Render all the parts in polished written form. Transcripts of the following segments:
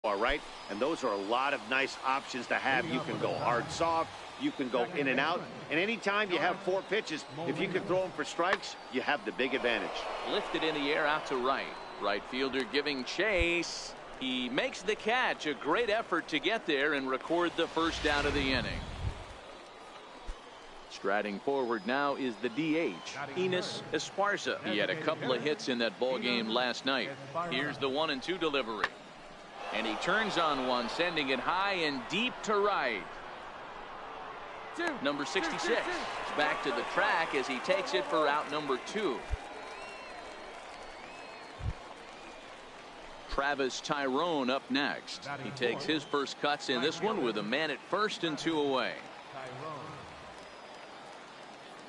All right, and those are a lot of nice options to have. You can go hard, soft, you can go in and out, and anytime you have 4 pitches, if you can throw them for strikes, you have the big advantage. Lifted in the air out to right. Right fielder giving chase. He makes the catch. A great effort to get there and record the first down of the inning. Striding forward now is the DH, Enos Esparza. He had a couple of hits in that ball game last night. Here's the 1-2 delivery. And he turns on one, sending it high and deep to right. Number 66 is back to the track as he takes it for out number 2. Travis Tyrone up next. He takes his first cuts in this one with a man at first and 2 away.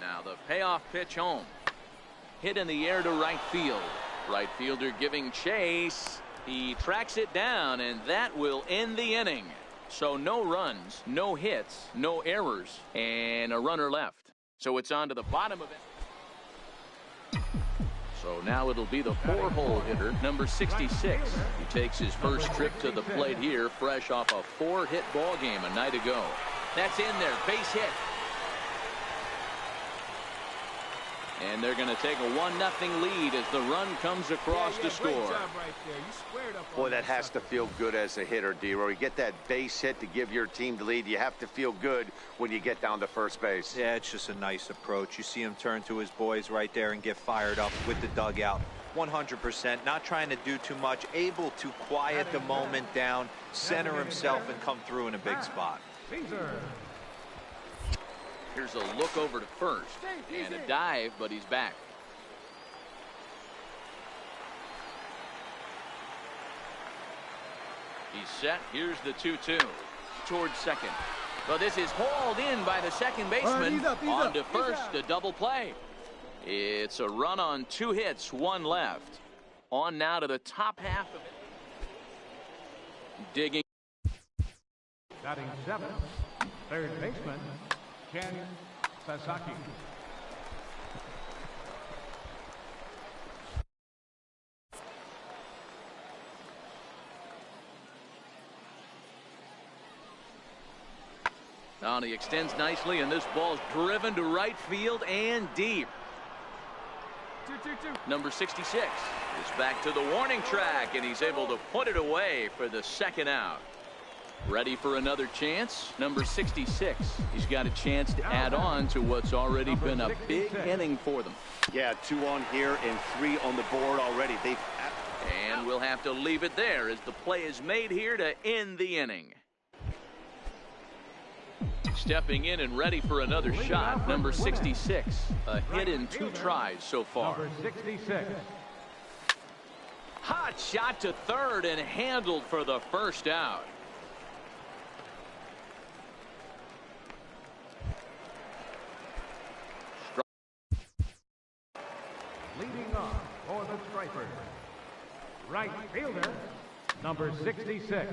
Now the payoff pitch home. Hit in the air to right field. Right fielder giving chase. He tracks it down, and that will end the inning. So no runs, no hits, no errors, and a runner left. So it's on to the bottom of it. So now it'll be the 4-hole hitter, number 66. He takes his first trip to the plate here, fresh off a 4-hit ball game a night ago. That's in there, base hit. And they're going to take a 1-0 lead as the run comes across to score. Boy, that has to feel good as a hitter, D-Roy. You get that base hit to give your team the lead. You have to feel good when you get down to first base. Yeah, it's just a nice approach. You see him turn to his boys right there and get fired up with the dugout. 100%, not trying to do too much, able to quiet the moment down, center himself, and come through in a big spot. Here's a look over to first and a dive, but he's back. He's set. Here's the 2-2 towards second. But this is hauled in by the second baseman. On to first, a double play. It's a run on 2 hits, 1 left. On now to the top half of it. Digging. Batting 7th, third baseman, Ken Sasaki. Now he extends nicely, and this ball's driven to right field and deep. Number 66 is back to the warning track, and he's able to put it away for the second out. Ready for another chance? Number 66. He's got a chance to add on to what's already been a big inning for them. Yeah, 2 on here and 3 on the board already. And we'll have to leave it there as the play is made here to end the inning. Stepping in and ready for another shot, number 66. A hit in 2 tries so far. Number 66. Hot shot to third and handled for the first out. Leading off for the Stripers, right fielder, number 66.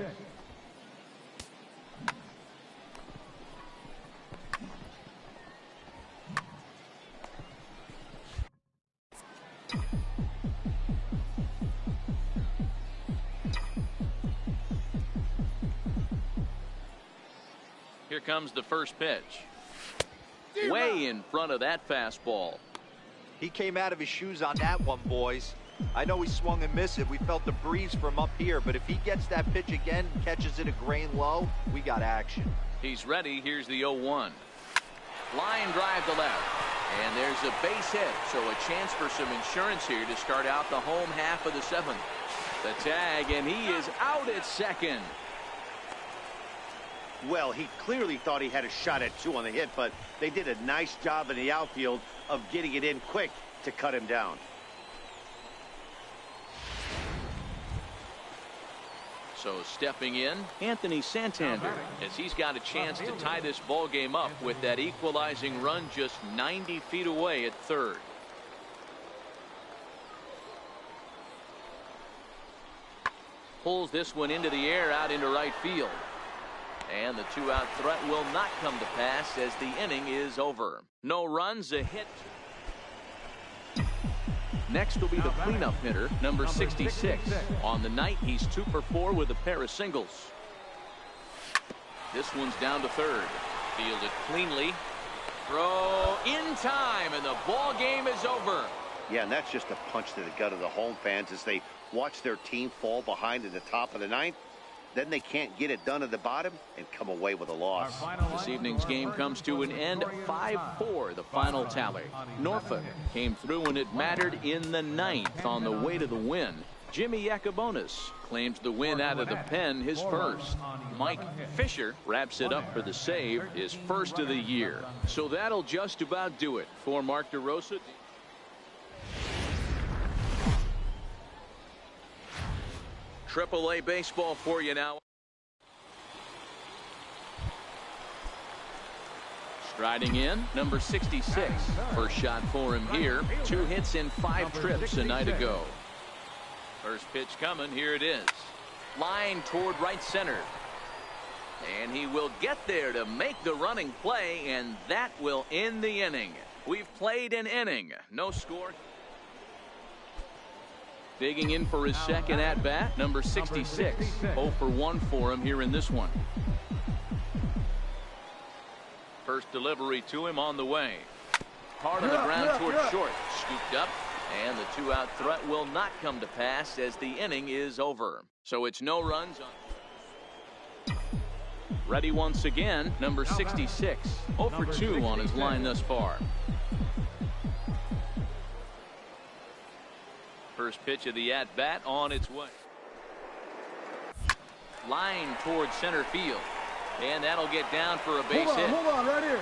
Here comes the first pitch. Way in front of that fastball. He came out of his shoes on that one, boys. I know he swung and missed it. We felt the breeze from up here, but if he gets that pitch again and catches it a grain low, we got action. He's ready. Here's the 0-1. Line drive to left. And there's a base hit, so a chance for some insurance here to start out the home half of the 7th. The tag, and he is out at second. Well, he clearly thought he had a shot at 2 on the hit, but they did a nice job in the outfield of getting it in quick to cut him down. So stepping in, Anthony Santander, as he's got a chance to tie this ball game up with that equalizing run just 90 feet away at third. Pulls this one into the air out into right field. And the 2-out threat will not come to pass as the inning is over. No runs, a hit. Next will be the cleanup hitter, number 66. On the night, he's 2 for 4 with a pair of singles. This one's down to third. Fielded cleanly. Throw in time, and the ball game is over. Yeah, and that's just a punch to the gut of the home fans as they watch their team fall behind in the top of the ninth. Then they can't get it done at the bottom and come away with a loss. This evening's game comes to an end, 5-4, the final tally. Norfolk came through when it mattered in the ninth on the way to the win. Jimmy Yacobonis claims the win out of the pen, his first. Mike Fisher wraps it up for the save, his first of the year. So that'll just about do it for Mark DeRosa. AAA baseball for you now. Striding in, number 66. First shot for him here. 2 hits in 5 trips a night ago. First pitch coming. Here it is. Line toward right center. And he will get there to make the running play, and that will end the inning. We've played an inning. No score. Digging in for his second at-bat, number 66. 0 for 1 for him here in this one. First delivery to him on the way. Hard on the ground toward short. Scooped up, and the 2-out threat will not come to pass as the inning is over. So it's no runs on. Ready once again, number 66. 0 for 2 on his line thus far. First pitch of the at-bat on its way. Line towards center field. And that'll get down for a base hit. Hold on, right here.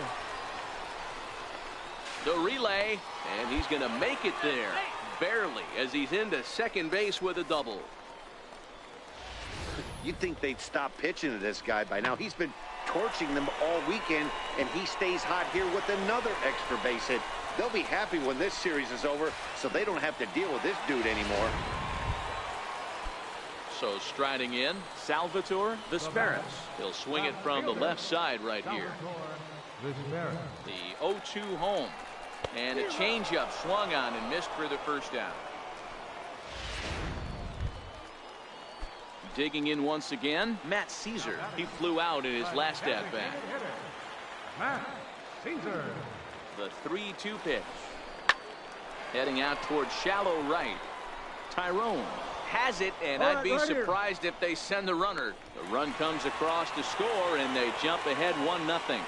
The relay, and he's going to make it there. Barely, as he's into second base with a double. You'd think they'd stop pitching to this guy by now. He's been torching them all weekend, and he stays hot here with another extra base hit. They'll be happy when this series is over, so they don't have to deal with this dude anymore. So striding in, Salvatore Vesperis. He'll swing it from the left side right here. The 0-2 home. And a changeup swung on and missed for the first down. Digging in once again, Matt Caesar. He flew out in his last at-bat. Matt Caesar. The 3-2 pitch. Heading out towards shallow right. Tyrone has it, and I'd be surprised if they send the runner. The run comes across to score, and they jump ahead 1-0.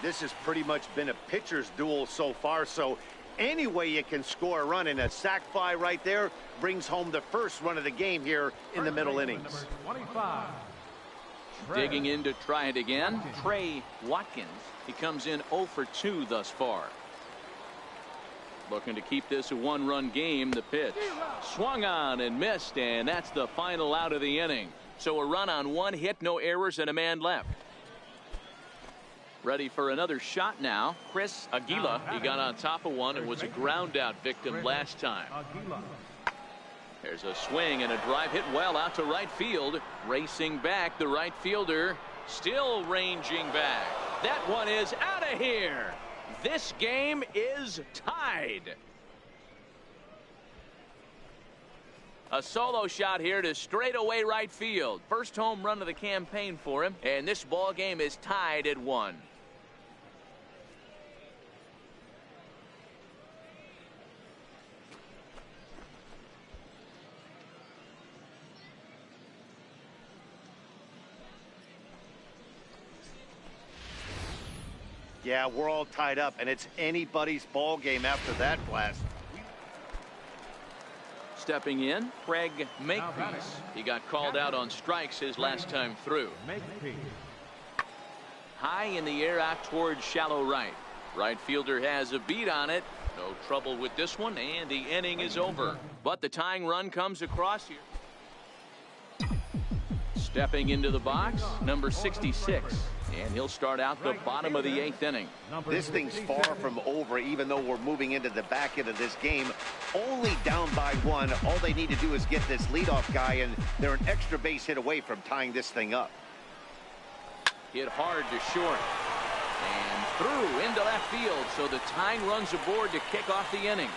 This has pretty much been a pitcher's duel so far, so any way you can score a run, in a sac fly right there brings home the first run of the game here in the middle innings. 25. Digging in to try it again, Trey Watkins. He comes in 0 for 2 thus far. Looking to keep this a 1-run game. The pitch swung on and missed, and that's the final out of the inning. So a run on 1 hit, no errors, and a man left. Ready for another shot now. Chris Aguila. He got on top of one and was a ground out victim last time. There's a swing and a drive hit well out to right field. Racing back, the right fielder still ranging back. That one is out of here. This game is tied. A solo shot here to straightaway right field. First home run of the campaign for him, and this ball game is tied at 1. Yeah, we're all tied up, and it's anybody's ball game after that blast. Stepping in, Craig Makepeace. He got called out on strikes his last time through. High in the air out towards shallow right. Right fielder has a beat on it. No trouble with this one, and the inning is over. But the tying run comes across here. Stepping into the box, number 66. And he'll start out the bottom of the 8th inning. This thing's far from over, even though we're moving into the back end of this game. Only down by 1. All they need to do is get this leadoff guy, and they're an extra base hit away from tying this thing up. Hit hard to short. And through into left field, so the tying runs aboard to kick off the inning.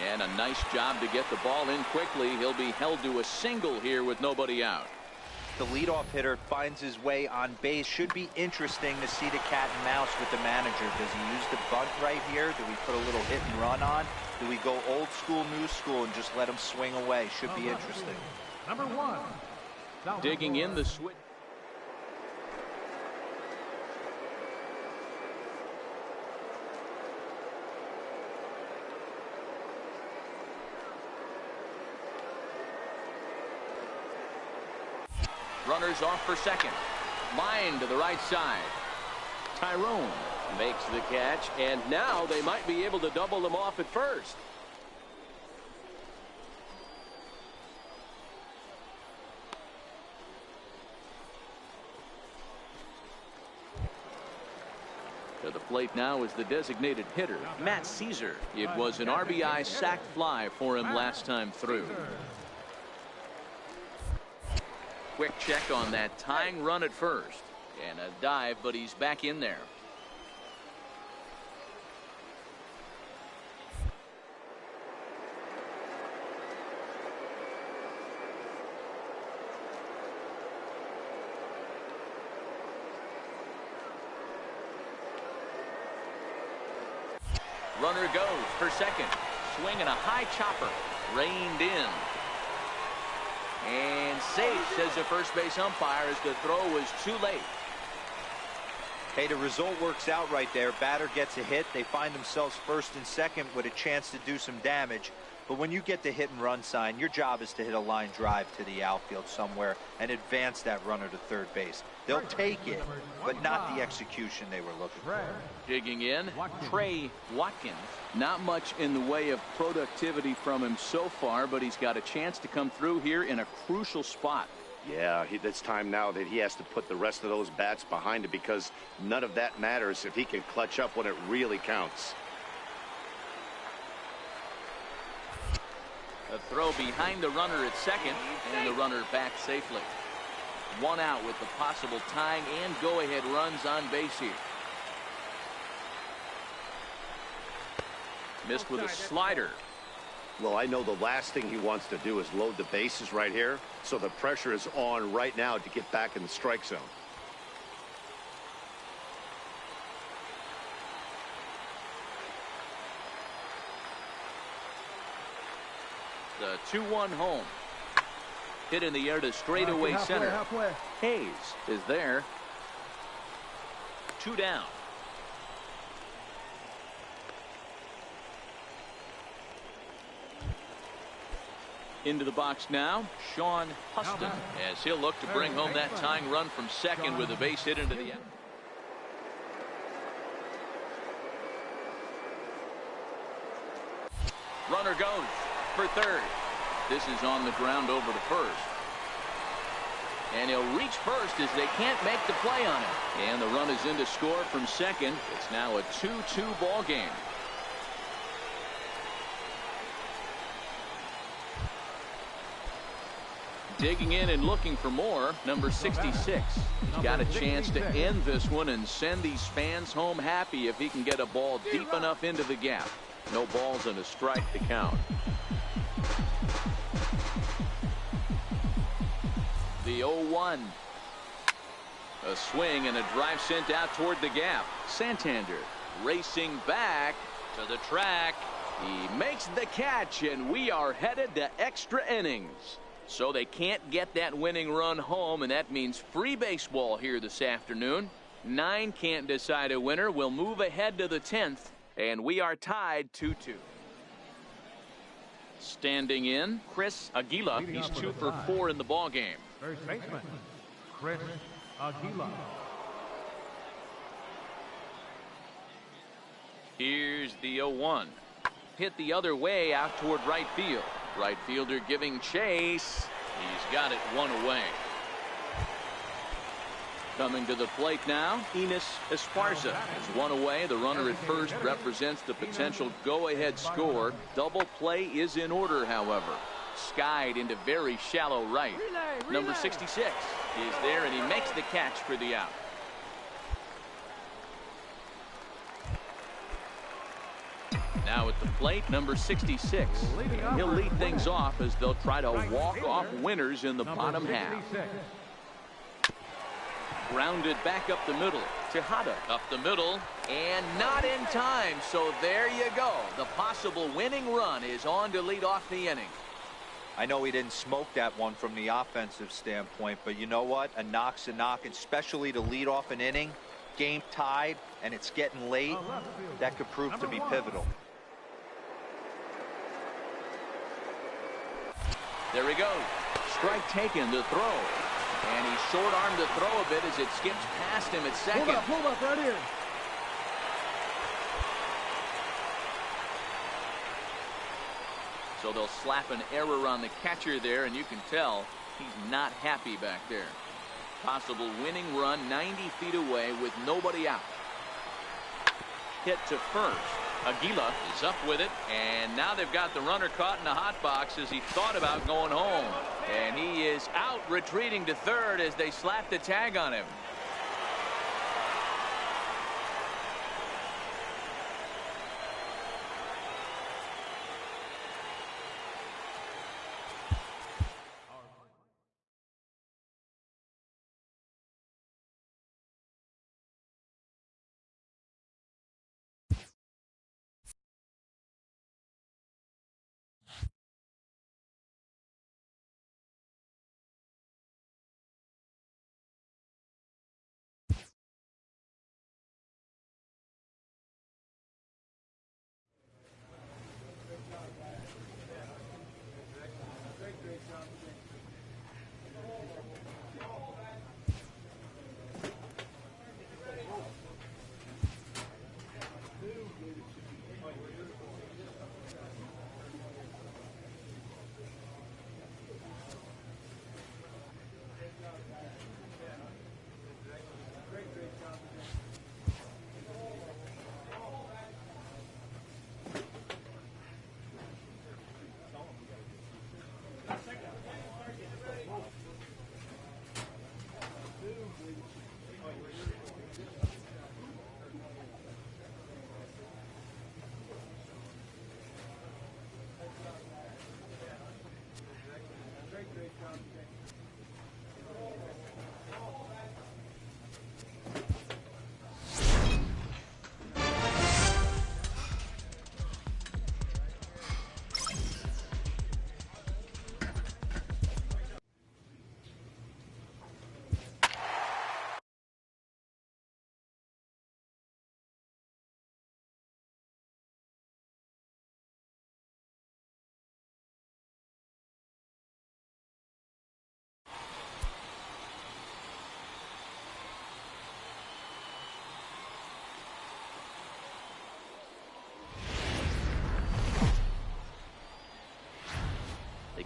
And a nice job to get the ball in quickly. He'll be held to a single here with nobody out. The leadoff hitter finds his way on base. Should be interesting to see the cat and mouse with the manager. Does he use the bunt right here? Do we put a little hit and run on? Do we go old school, new school, and just let him swing away? Should be interesting. Number 1. Digging in the switch. Runners off for second. Line to the right side. Tyrone makes the catch, and now they might be able to double them off at first. To the plate now is the designated hitter, Matt Caesar. It was an RBI sac fly for him last time through. Quick check on that tying run at first. And a dive, but he's back in there. Runner goes for second. Swinging a high chopper. Reined in. And safe, says the first base umpire, as the throw was too late. Hey, the result works out right there. Batter gets a hit. They find themselves first and second with a chance to do some damage. But when you get the hit and run sign, your job is to hit a line drive to the outfield somewhere and advance that runner to third base. They'll take it, but not the execution they were looking for. Digging in, Trey Watkins. Not much in the way of productivity from him so far, but he's got a chance to come through here in a crucial spot. Yeah, it's time now that he has to put the rest of those bats behind it, because none of that matters if he can clutch up when it really counts. A throw behind the runner at second, and the runner back safely. One out with the possible tying and go-ahead runs on base here. Missed with a slider. Well, I know the last thing he wants to do is load the bases right here, so the pressure is on right now to get back in the strike zone. The 2-1 home. Hit in the air to straightaway center. Hayes is there. 2 down. Into the box now, Sean Huston, as he'll look to bring home that tying run from second with a base hit into the end. Runner goes for third. This is on the ground over to first. And he'll reach first as they can't make the play on it. And the run is in to score from second. It's now a 2-2 ball game. Digging in and looking for more, number 66. He's got a chance to end this one and send these fans home happy if he can get a ball deep enough into the gap. No balls and a strike to count. The 0-1. A swing and a drive sent out toward the gap. Santander racing back to the track. He makes the catch, and we are headed to extra innings. So they can't get that winning run home, and that means free baseball here this afternoon. 9 can't decide a winner. We'll move ahead to the 10th, and we are tied 2-2. Standing in, Chris Aguila. He's 2 for 4 in the ball game. First baseman, Chris Aguila. Here's the 0-1. Hit the other way out toward right field. Right fielder giving chase. He's got it one away. Coming to the plate now, Enos Esparza is one away. The runner at first represents the potential go-ahead score. Double play is in order, however. Skied into very shallow right. Number 66 is there, and he makes the catch for the out. Now at the plate, number 66. He'll lead things off as they'll try to walk off winners in the bottom half. Grounded back up the middle. Tejada up the middle and not in time. So there you go. The possible winning run is on to lead off the inning. I know he didn't smoke that one from the offensive standpoint, but you know what? A knock's a knock, especially to lead off an inning. Game tied and it's getting late. That could prove to be pivotal. There he goes. Strike taken, the throw. And he short-armed the throw a bit as it skips past him at second. Hold up right here. So they'll slap an error on the catcher there, and you can tell he's not happy back there. Possible winning run 90 feet away with nobody out. Hit to first. Aguila is up with it, and now they've got the runner caught in the hot box as he thought about going home. And he is out, retreating to third as they slap the tag on him.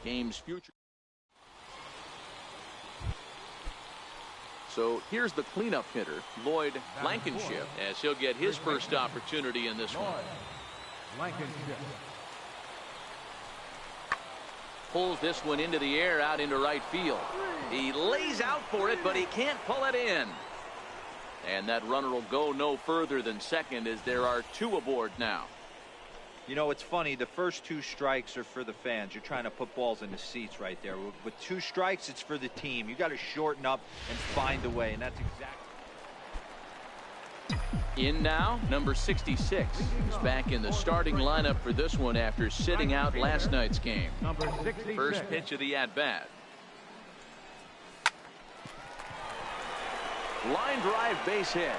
Game's future. So here's the cleanup hitter, Lloyd Blankenship, as he'll get his first opportunity in this one. Pulls this one into the air out into right field. He lays out for it, but he can't pull it in. And that runner will go no further than second as there are two aboard now. You know, it's funny. The first two strikes are for the fans. You're trying to put balls in the seats right there. With two strikes, it's for the team. You got to shorten up and find a way, and that's exactly. In now, number 66. He's back in the starting lineup for this one after sitting out last night's game. First pitch of the at-bat. Line drive, base hit.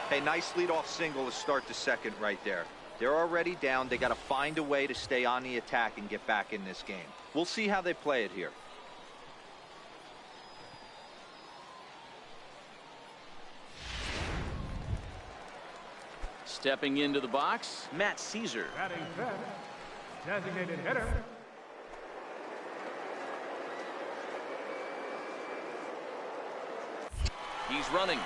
Hey, nice leadoff single to start the second right there. They're already down. They got to find a way to stay on the attack and get back in this game. We'll see how they play it here. Stepping into the box, Matt Caesar. Batting fifth, designated hitter. He's running.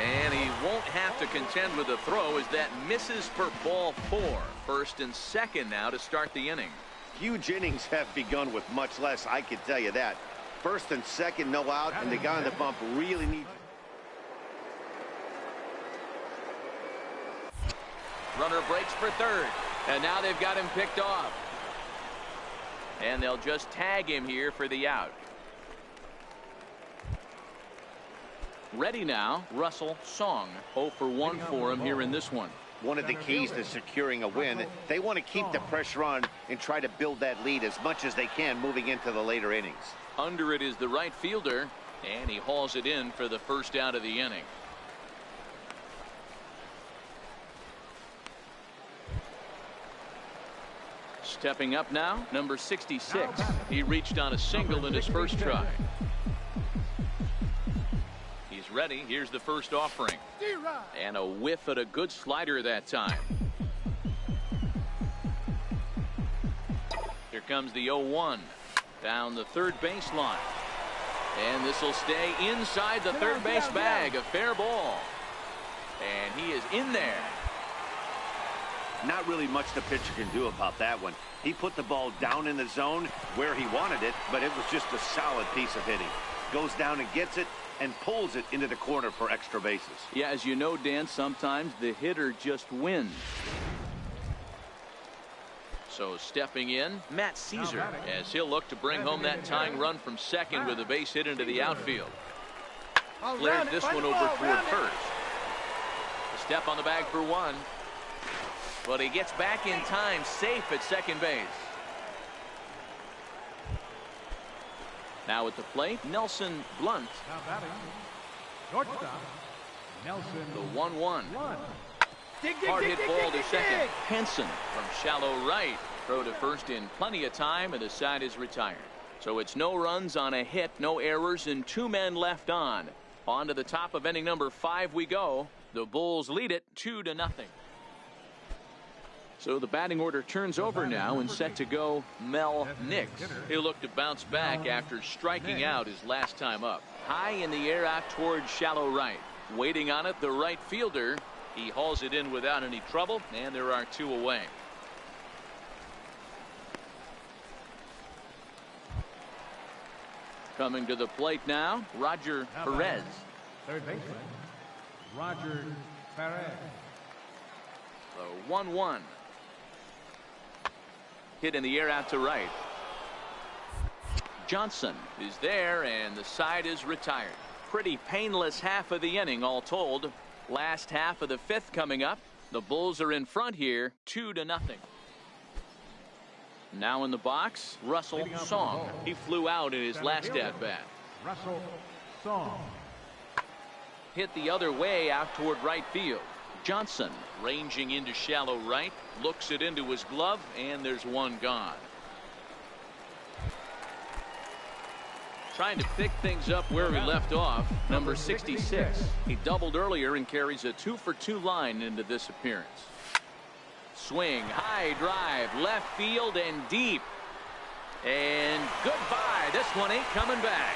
And he won't have to contend with the throw as that misses for ball 4. First and second now to start the inning. Huge innings have begun with much less, I can tell you that. First and second, no out, and the guy on the bump really needs. Runner breaks for third. And now they've got him picked off. And they'll just tag him here for the out. Ready now, Russell Song. 0 for 1 for him here in this one. One of the keys to securing a win, they want to keep the pressure on and try to build that lead as much as they can moving into the later innings. Under it is the right fielder, and he hauls it in for the first out of the inning. Stepping up now, number 66. He reached on a single in his first try. He's ready. Here's the first offering. And a whiff at a good slider that time. Here comes the 0-1. Down the third baseline. And this will stay inside the third base bag. A fair ball. And he is in there. Not really much the pitcher can do about that one. He put the ball down in the zone where he wanted it, but it was just a solid piece of hitting. Goes down and gets it and pulls it into the corner for extra bases. Yeah, as you know, Dan, sometimes the hitter just wins. So stepping in, Matt Caesar, as he'll look to bring home that tying run from second with a base hit into the outfield. Cleared this one over toward first. A step on the bag for one. But he gets back in time, safe at second base. Now at the plate, Nelson Blunt. Now batting, shortstop, Nelson. The 1-1. Hard hit ball to second. Henson from shallow right. Throw to first in plenty of time, and the side is retired. So it's no runs on a hit, no errors, and 2 men left on. On to the top of inning number 5 we go. The Bulls lead it 2-0. So the batting order turns over now and set to go Mel Nix. He'll look to bounce back after striking out his last time up. High in the air out towards shallow right. Waiting on it, the right fielder. He hauls it in without any trouble, and there are 2 away. Coming to the plate now, Roger Perez. Third baseman, Roger Perez. The 1-1. Hit in the air out to right. Johnson is there, and the side is retired. Pretty painless half of the inning all told. Last half of the 5th coming up. The Bulls are in front here, 2-0. Now in the box, Russell Song. He flew out in his last at-bat. Russell Song. Hit the other way out toward right field. Johnson ranging into shallow right, looks it into his glove, and there's one gone. Trying to pick things up where he left off, number 66. He doubled earlier and carries a 2-for-2 line into this appearance. Swing, high drive, left field and deep. And goodbye. This one ain't coming back.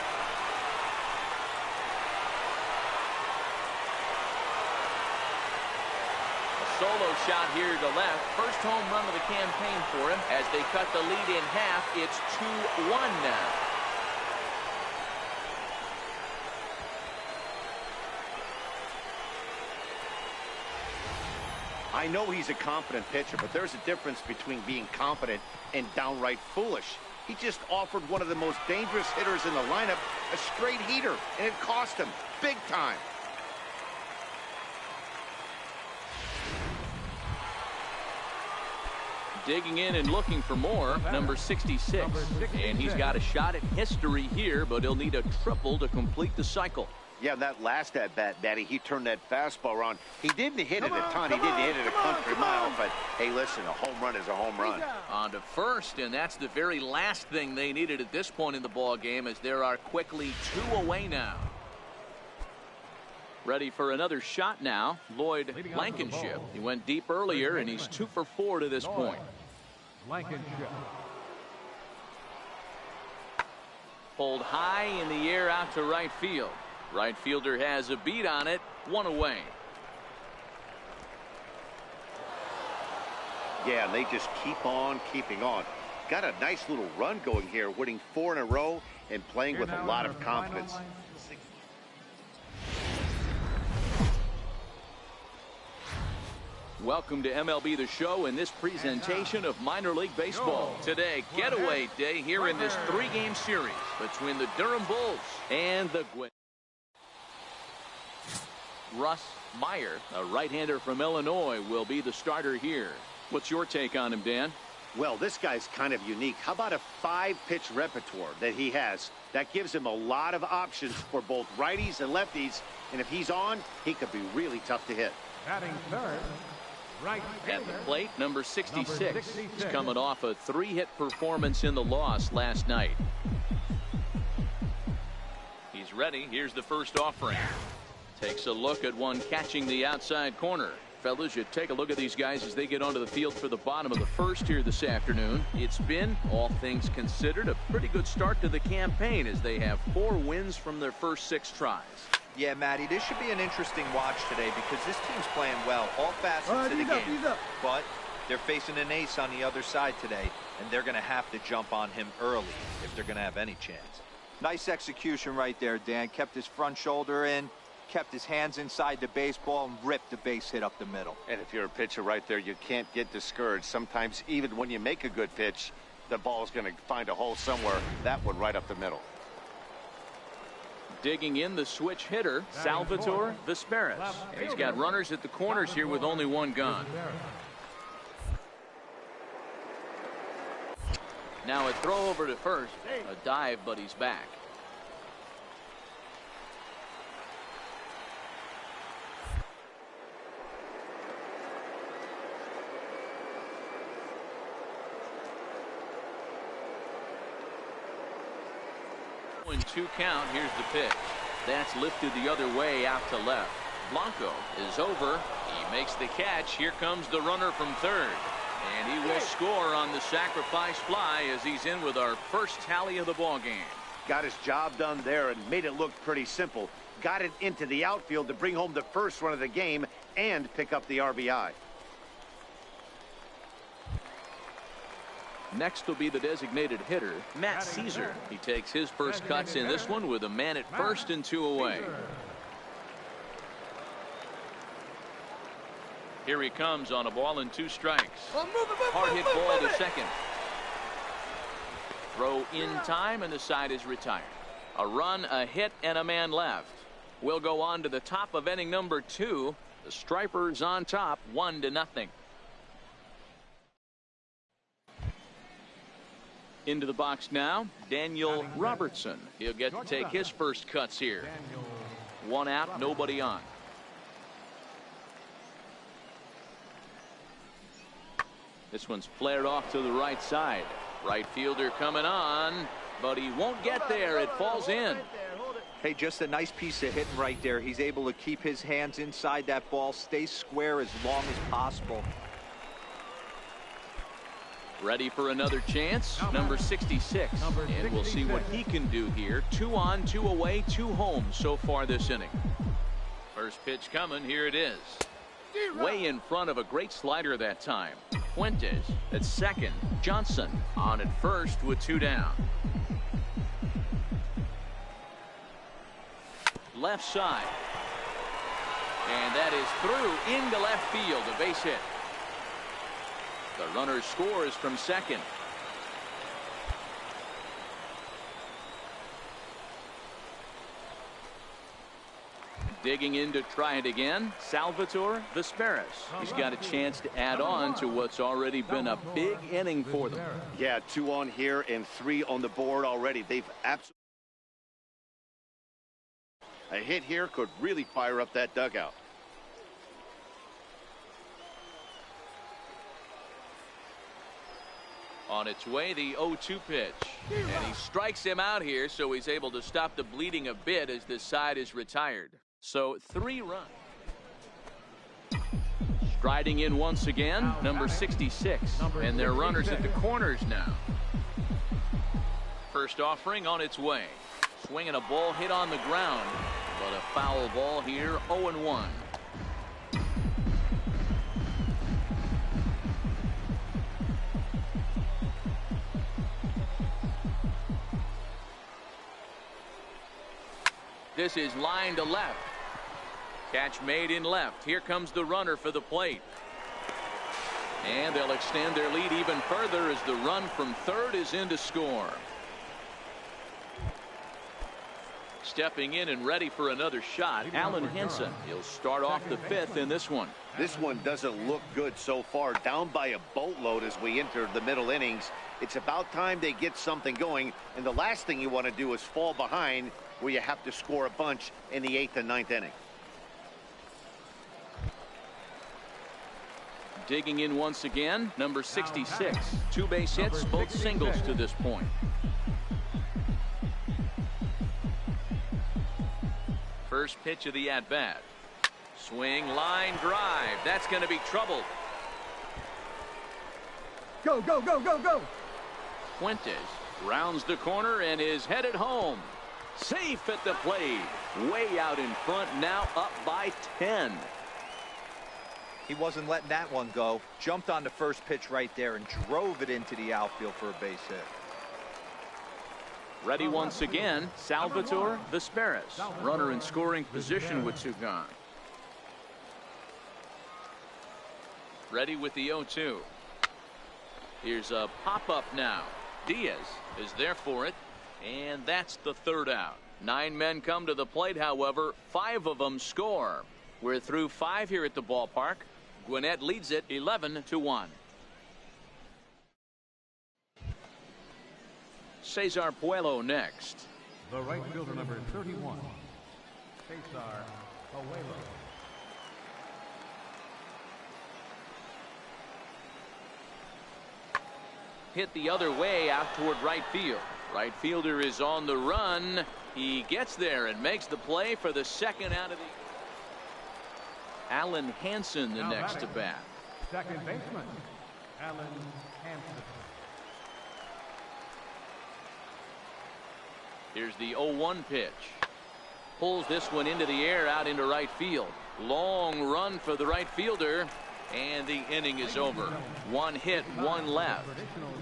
Solo shot here to left. First home run of the campaign for him. As they cut the lead in half, it's 2-1 now. I know he's a confident pitcher, but there's a difference between being confident and downright foolish. He just offered one of the most dangerous hitters in the lineup a straight heater, and it cost him big time. Digging in and looking for more, number 66. And he's got a shot at history here, but he'll need a triple to complete the cycle. Yeah, that last at-bat, Daddy, he turned that fastball around. He didn't hit it a ton. He didn't hit it a country mile, but, hey, listen, a home run is a home run. On to first, and that's the very last thing they needed at this point in the ball game, as there are quickly 2 away now. Ready for another shot now, Lloyd Blankenship. He went deep earlier, and he's 2 for 4 to this point. Blankenship. Pulled high in the air out to right field. Right fielder has a beat on it, 1 away. Yeah, and they just keep on keeping on. Got a nice little run going here, winning 4 in a row and playing with a lot of confidence. Welcome to MLB The Show in this presentation of minor league baseball. Today, getaway day here in this 3-game series between the Durham Bulls and the Gwynn. Russ Meyer, a right-hander from Illinois, will be the starter here. What's your take on him, Dan? Well, this guy's kind of unique. How about a 5-pitch repertoire that he has? That gives him a lot of options for both righties and lefties. And if he's on, he could be really tough to hit. Batting third, right At the fielder, plate, number 66. Number He's 66. coming off a 3-hit performance in the loss last night. He's ready. Here's the first offering. Takes a look at one catching the outside corner. Fellas, you take a look at these guys as they get onto the field for the bottom of the first here this afternoon. It's been, all things considered, a pretty good start to the campaign as they have 4 wins from their first 6 tries. Yeah, Matty, this should be an interesting watch today because this team's playing well, all facets of the game. But they're facing an ace on the other side today, and they're going to have to jump on him early if they're going to have any chance. Nice execution right there, Dan. Kept his front shoulder in, kept his hands inside the baseball, and ripped the base hit up the middle. And if you're a pitcher right there, you can't get discouraged. Sometimes even when you make a good pitch, the ball's going to find a hole somewhere. That one right up the middle. Digging in the switch hitter, Salvatore Vesperis. And he's got runners at the corners here with only 1 gone. Now a throw over to first. A dive, but he's back. In 2 count, here's the pitch. That's lifted the other way out to left. Blanco is over. He makes the catch. Here comes the runner from third. And he will score on the sacrifice fly as he's in with our first tally of the ball game. Got his job done there and made it look pretty simple. Got it into the outfield to bring home the first run of the game and pick up the RBI. Next will be the designated hitter, Matt Caesar. He takes his first cuts in this one with a man at first and 2 away. Here he comes on a ball and 2 strikes. Hard hit ball to second. Throw in time and the side is retired. A run, a hit, and a man left. We'll go on to the top of inning number 2. The Stripers on top, 1-0. Into the box now, Daniel Robertson. He'll get to take his first cuts here. 1 out, nobody on. This one's flared off to the right side. Right fielder coming on, but he won't get there. It falls in. Hey, just a nice piece of hitting right there. He's able to keep his hands inside that ball, stay square as long as possible. Ready for another chance, number 66. And we'll see what he can do here. 2 on, 2 away, 2 home so far this inning. First pitch coming, here it is. Way in front of a great slider that time. Fuentes at second. Johnson on at first with 2 down. Left side. And that is through into left field, a base hit. The runner scores from second. Digging in to try it again, Salvatore Vesperis. He's got a chance to add on to what's already been a big inning for them. Yeah, 2 on here and 3 on the board already. They've absolutely. A hit here could really fire up that dugout. On its way, the 0-2 pitch. And he strikes him out here, so he's able to stop the bleeding a bit as this side is retired. So 3 runs. Striding in once again, number 66. And their runners at the corners now. First offering on its way. Swinging a ball hit on the ground. But a foul ball here, 0-1. This is line to left. Catch made in left. Here comes the runner for the plate. And they'll extend their lead even further as the run from third is in to score. Stepping in and ready for another shot, Alan Henson. He'll start off the fifth in this one. This one doesn't look good so far. Down by a boatload as we enter the middle innings. It's about time they get something going. And the last thing you want to do is fall behind where you have to score a bunch in the 8th and 9th inning. Digging in once again, number 66. 2 base hits, both singles to this point. First pitch of the at-bat. Swing, line, drive. That's going to be trouble. Go, go, go, go, go. Fuentes rounds the corner and is headed home. Safe at the plate. Way out in front, now up by 10. He wasn't letting that one go. Jumped on the first pitch right there and drove it into the outfield for a base hit. Ready once again, Salvatore Vesperis. Runner in scoring position with 2 gone. Ready with the 0-2. Here's a pop-up now. Diaz is there for it, and that's the 3rd out. 9 men come to the plate, however, 5 of them score. We're through 5 here at the ballpark. Gwinnett leads it 11-1. Cesar Puello next. The right fielder, number 31. Cesar Puello. Hit the other way out toward right field. Right fielder is on the run. He gets there and makes the play for the 2nd out of the. Alan Hansen the next to bat. Second baseman, Alan Hansen. Here's the 0-1 pitch. Pulls this one into the air out into right field. Long run for the right fielder. And the inning is over. 1 hit, 1 left.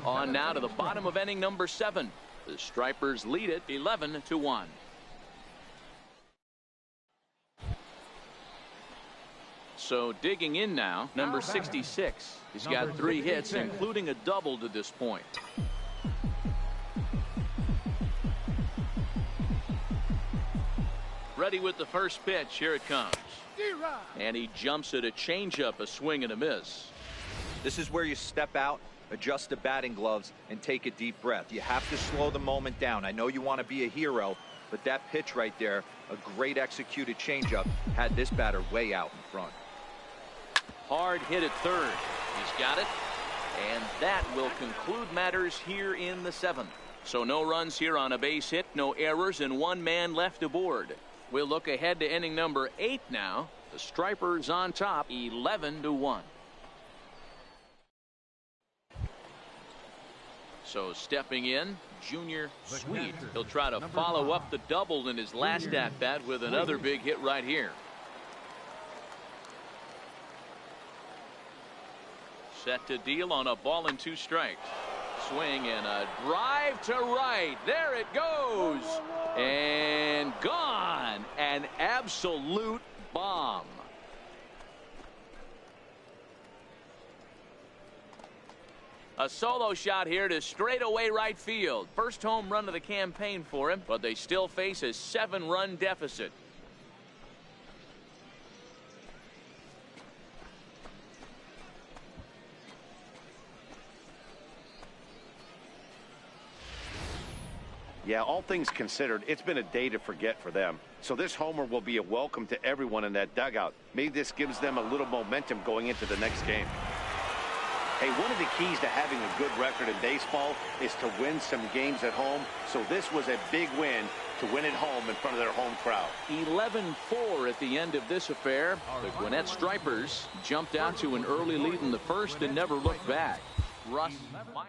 On now to the bottom of inning number 7. The Stripers lead it 11-1. So digging in now, number 66. He's got 3 hits, including a double to this point. Ready with the first pitch. Here it comes. And he jumps at a changeup, a swing and a miss. This is where you step out, adjust the batting gloves, and take a deep breath. You have to slow the moment down. I know you want to be a hero, but that pitch right there, a great executed changeup, had this batter way out in front. Hard hit at third. He's got it. And that will conclude matters here in the 7th. So no runs here on a base hit, no errors, and 1 man left aboard. We'll look ahead to inning number 8 now. The Stripers on top, 11-1. So stepping in, Junior Sweet. He'll try to follow up the double in his last at-bat with another big hit right here. Set to deal on a ball and 2 strikes. Swing and a drive to right. There it goes. And gone. An absolute bomb. A solo shot here to straightaway right field. First home run of the campaign for him, but they still face a 7-run deficit. Yeah, all things considered, it's been a day to forget for them. So this homer will be a welcome to everyone in that dugout. Maybe this gives them a little momentum going into the next game. Hey, one of the keys to having a good record in baseball is to win some games at home. So this was a big win to win at home in front of their home crowd. 11-4 at the end of this affair. The Gwinnett Stripers jumped out to an early lead in the first and never looked back. Russ Meyer.